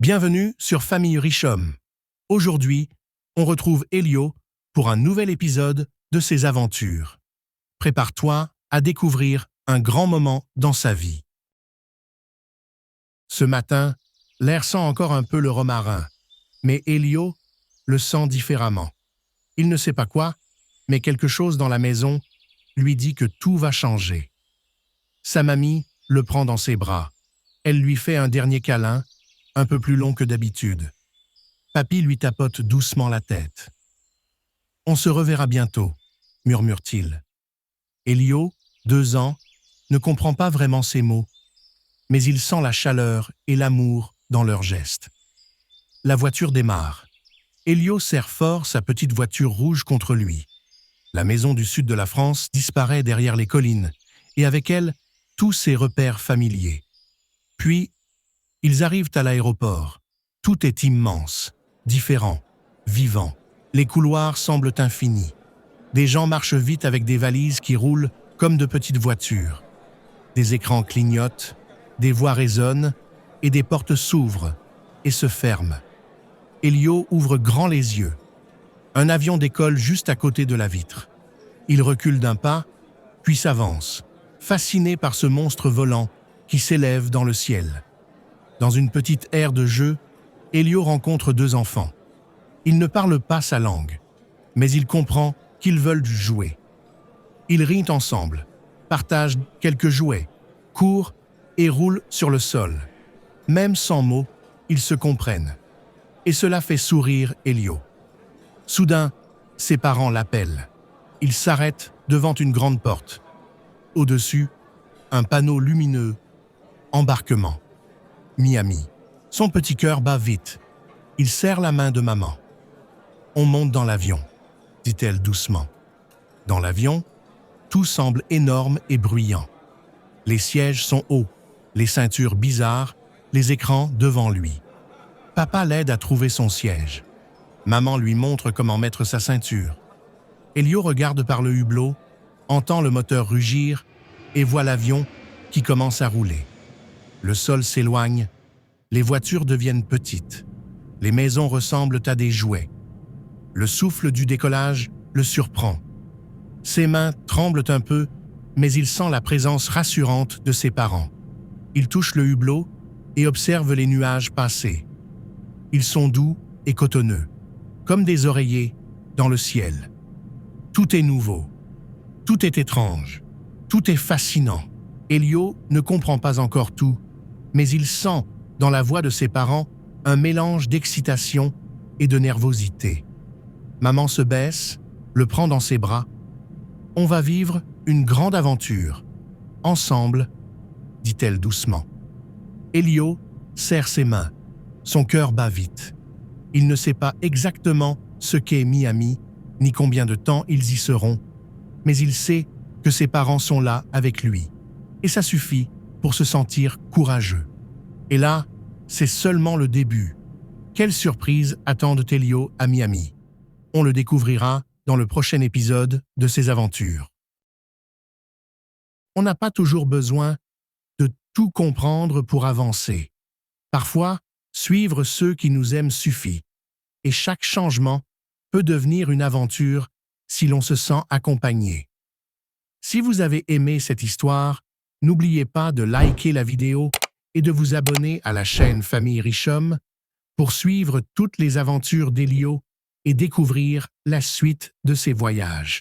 Bienvenue sur Famille Richomme. Aujourd'hui, on retrouve Elio pour un nouvel épisode de ses aventures. Prépare-toi à découvrir un grand moment dans sa vie. Ce matin, l'air sent encore un peu le romarin, mais Elio le sent différemment. Il ne sait pas quoi, mais quelque chose dans la maison lui dit que tout va changer. Sa mamie le prend dans ses bras. Elle lui fait un dernier câlin, un peu plus long que d'habitude. Papy lui tapote doucement la tête. « On se reverra bientôt », murmure-t-il. Elio, 2 ans, ne comprend pas vraiment ces mots, mais il sent la chaleur et l'amour dans leurs gestes. La voiture démarre. Elio serre fort sa petite voiture rouge contre lui. La maison du sud de la France disparaît derrière les collines, et avec elle, tous ses repères familiers. Puis, ils arrivent à l'aéroport. Tout est immense, différent, vivant. Les couloirs semblent infinis. Des gens marchent vite avec des valises qui roulent comme de petites voitures. Des écrans clignotent, des voix résonnent et des portes s'ouvrent et se ferment. Elio ouvre grand les yeux. Un avion décolle juste à côté de la vitre. Il recule d'un pas, puis s'avance, fasciné par ce monstre volant qui s'élève dans le ciel. Dans une petite aire de jeu, Elio rencontre 2 enfants. Ils ne parlent pas sa langue, mais il comprend qu'ils veulent jouer. Ils rient ensemble, partagent quelques jouets, courent et roulent sur le sol. Même sans mots, ils se comprennent. Et cela fait sourire Elio. Soudain, ses parents l'appellent. Il s'arrête devant une grande porte. Au-dessus, un panneau lumineux. Embarquement. Miami. Son petit cœur bat vite. Il serre la main de maman. « On monte dans l'avion », dit-elle doucement. Dans l'avion, tout semble énorme et bruyant. Les sièges sont hauts, les ceintures bizarres, les écrans devant lui. Papa l'aide à trouver son siège. Maman lui montre comment mettre sa ceinture. Elio regarde par le hublot, entend le moteur rugir et voit l'avion qui commence à rouler. Le sol s'éloigne, les voitures deviennent petites. Les maisons ressemblent à des jouets. Le souffle du décollage le surprend. Ses mains tremblent un peu, mais il sent la présence rassurante de ses parents. Il touche le hublot et observe les nuages passer. Ils sont doux et cotonneux, comme des oreillers dans le ciel. Tout est nouveau. Tout est étrange. Tout est fascinant. Elio ne comprend pas encore tout, mais il sent, dans la voix de ses parents, un mélange d'excitation et de nervosité. Maman se baisse, le prend dans ses bras. « On va vivre une grande aventure. Ensemble, » dit-elle doucement. Elio serre ses mains. Son cœur bat vite. Il ne sait pas exactement ce qu'est Miami, ni combien de temps ils y seront, mais il sait que ses parents sont là avec lui. Et ça suffit pour se sentir courageux. Et là, c'est seulement le début. Quelles surprises attendent Elio à Miami? On le découvrira dans le prochain épisode de ses aventures. On n'a pas toujours besoin de tout comprendre pour avancer. Parfois, suivre ceux qui nous aiment suffit. Et chaque changement peut devenir une aventure si l'on se sent accompagné. Si vous avez aimé cette histoire, n'oubliez pas de liker la vidéo et de vous abonner à la chaîne Famille Richomme pour suivre toutes les aventures d'Elio et découvrir la suite de ses voyages.